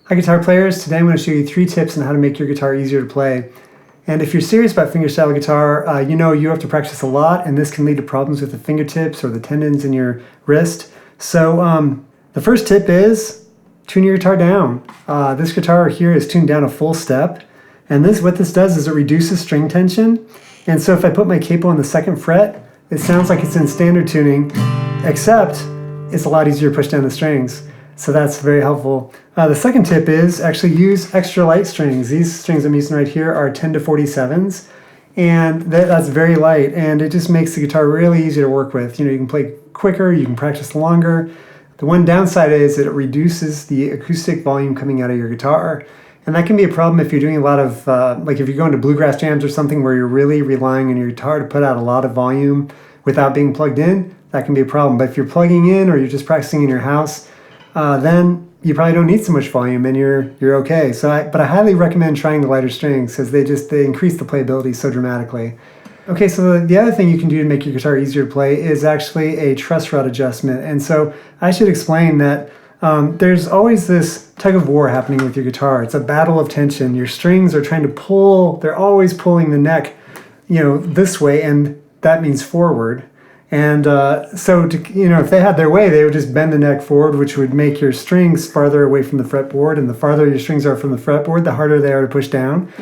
Hi guitar players, today I'm going to show you 3 tips on how to make your guitar easier to play. And if you're serious about fingerstyle guitar, you know you have to practice a lot, and this can lead to problems with the fingertips or the tendons in your wrist. So the first tip is tune your guitar down. This guitar here is tuned down a full step, and what this does is it reduces string tension. And so if I put my capo on the 2nd fret, it sounds like it's in standard tuning, except it's a lot easier to push down the strings. So that's very helpful. The second tip is actually use extra light strings. These strings I'm using right here are 10 to 47s, and that's very light, and it just makes the guitar really easy to work with. You know, you can play quicker, you can practice longer. The one downside is that it reduces the acoustic volume coming out of your guitar, and that can be a problem if you're doing a lot of, like if you're going to bluegrass jams or something where you're really relying on your guitar to put out a lot of volume without being plugged in. That can be a problem. But if you're plugging in or you're just practicing in your house, then you probably don't need so much volume and you're okay. But I highly recommend trying the lighter strings because they increase the playability so dramatically. Okay, so the other thing you can do to make your guitar easier to play is actually a truss rod adjustment. And so I should explain that there's always this tug of war happening with your guitar. It's a battle of tension. Your strings are trying to pull, they're always pulling the neck, this way, and that means forward. And so, if they had their way, they would just bend the neck forward, which would make your strings farther away from the fretboard. And the farther your strings are from the fretboard, the harder they are to push down.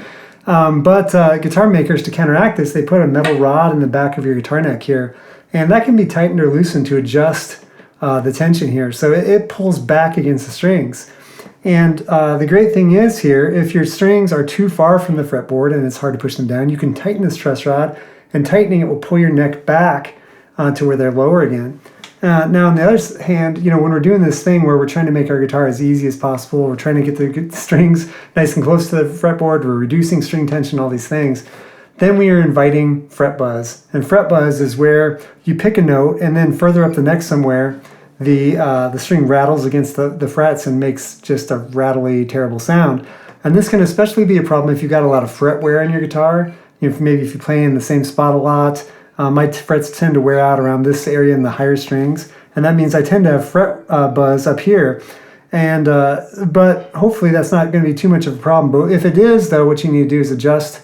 But guitar makers, to counteract this, they put a metal rod in the back of your guitar neck here. And that can be tightened or loosened to adjust the tension here. So it pulls back against the strings. And the great thing is here, if your strings are too far from the fretboard and it's hard to push them down, you can tighten this truss rod, and tightening it will pull your neck back to where they're lower again. Now on the other hand, when we're doing this thing where we're trying to make our guitar as easy as possible, we're trying to get the strings nice and close to the fretboard, we're reducing string tension, all these things, then we are inviting fret buzz. And fret buzz is where you pick a note and then further up the neck somewhere, the string rattles against the frets and makes just a rattly, terrible sound. And this can especially be a problem if you've got a lot of fret wear in your guitar. Maybe if you play in the same spot a lot. My frets tend to wear out around this area in the higher strings, and that means I tend to have fret buzz up here. And but hopefully that's not going to be too much of a problem. But if it is, though, what you need to do is adjust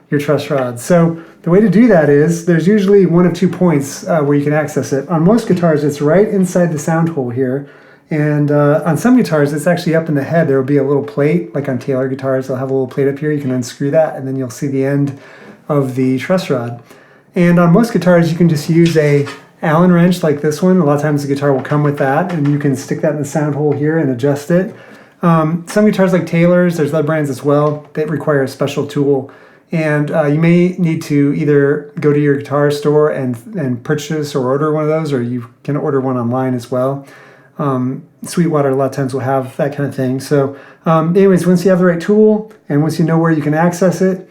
your truss rod. So the way to do that is there's usually one of 2 points where you can access it. On most guitars, it's right inside the sound hole here. And on some guitars, it's actually up in the head. There will be a little plate, like on Taylor guitars, they'll have a little plate up here. You can unscrew that, and then you'll see the end of the truss rod. And on most guitars, you can just use a Allen wrench like this one. A lot of times the guitar will come with that, and you can stick that in the sound hole here and adjust it. Some guitars like Taylor's, there's other brands as well, that require a special tool. And you may need to either go to your guitar store and purchase or order one of those, or you can order one online as well. Sweetwater a lot of times will have that kind of thing. So anyways, once you have the right tool and once you know where you can access it,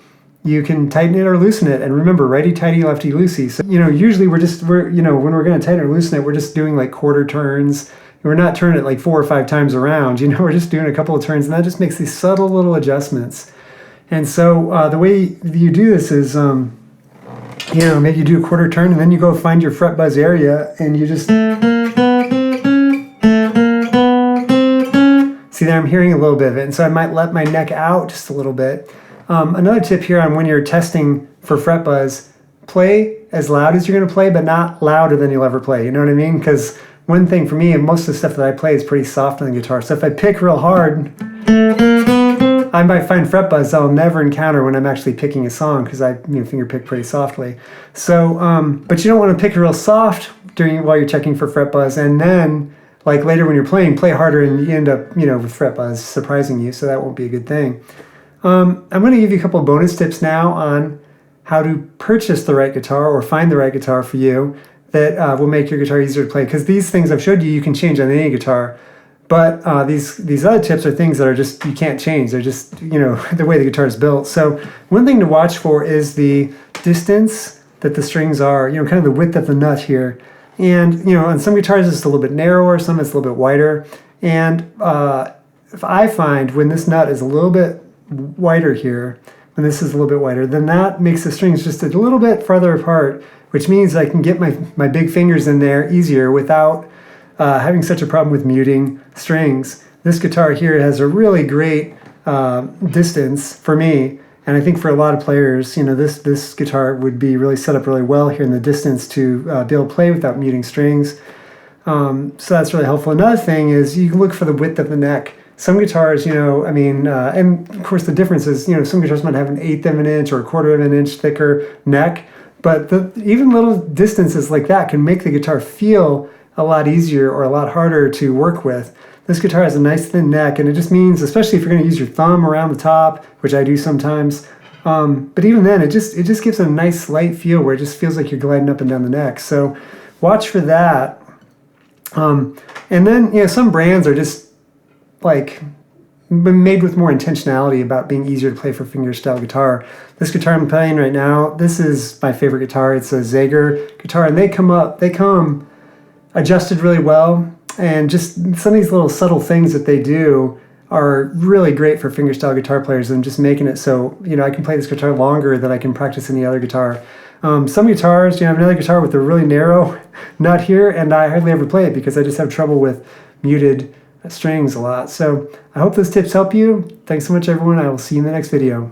you can tighten it or loosen it. And remember, righty-tighty, lefty-loosey. So, usually when we're going to tighten or loosen it, we're just doing like quarter turns. We're not turning it like 4 or 5 times around. We're just doing a couple of turns, and that just makes these subtle little adjustments. And so the way you do this is, maybe you do a quarter turn, and then you go find your fret buzz area, and you just... See there, I'm hearing a little bit of it, and so I might let my neck out just a little bit. Another tip here on when you're testing for fret buzz, play as loud as you're going to play, but not louder than you'll ever play. You know what I mean? Because one thing for me, and most of the stuff that I play is pretty soft on the guitar. So if I pick real hard, I might find fret buzz I'll never encounter when I'm actually picking a song, because I finger pick pretty softly. So, but you don't want to pick real soft while you're checking for fret buzz, and then like later when you're playing, play harder, and you end up with fret buzz surprising you. So that won't be a good thing. I'm going to give you a couple of bonus tips now on how to purchase the right guitar or find the right guitar for you that will make your guitar easier to play. Because these things I've showed you can change on any guitar. But these other tips are things that are just, you can't change. They're just, the way the guitar is built. So one thing to watch for is the distance that the strings are, kind of the width of the nut here. And, on some guitars it's a little bit narrower, some it's a little bit wider. And if I find when this nut is a little bit wider here, when this is a little bit wider, then that makes the strings just a little bit farther apart, which means I can get my big fingers in there easier without having such a problem with muting strings. this guitar here has a really great distance for me. And I think for a lot of players, you know, this guitar would be really set up really well here in the distance to be able to play without muting strings. So that's really helpful. Another thing is you can look for the width of the neck. Some guitars, you know, I mean, and of course the difference is, you know, some guitars might have an 1/8 of an inch or 1/4 of an inch thicker neck, but even little distances like that can make the guitar feel a lot easier or a lot harder to work with. This guitar has a nice thin neck, and it just means, especially if you're going to use your thumb around the top, which I do sometimes, but even then, it just gives a nice light feel where it just feels like you're gliding up and down the neck. So watch for that. And then, you know, some brands are just like made with more intentionality about being easier to play for fingerstyle guitar. This guitar I'm playing right now, this is my favorite guitar. It's a Zager guitar, and they come adjusted really well. And just some of these little subtle things that they do are really great for fingerstyle guitar players, and just making it so, you know, I can play this guitar longer than I can practice any other guitar. Some guitars, you know, I have another guitar with a really narrow nut here, and I hardly ever play it because I just have trouble with muted strings a lot. So I hope those tips help you. Thanks so much, everyone. I will see you in the next video.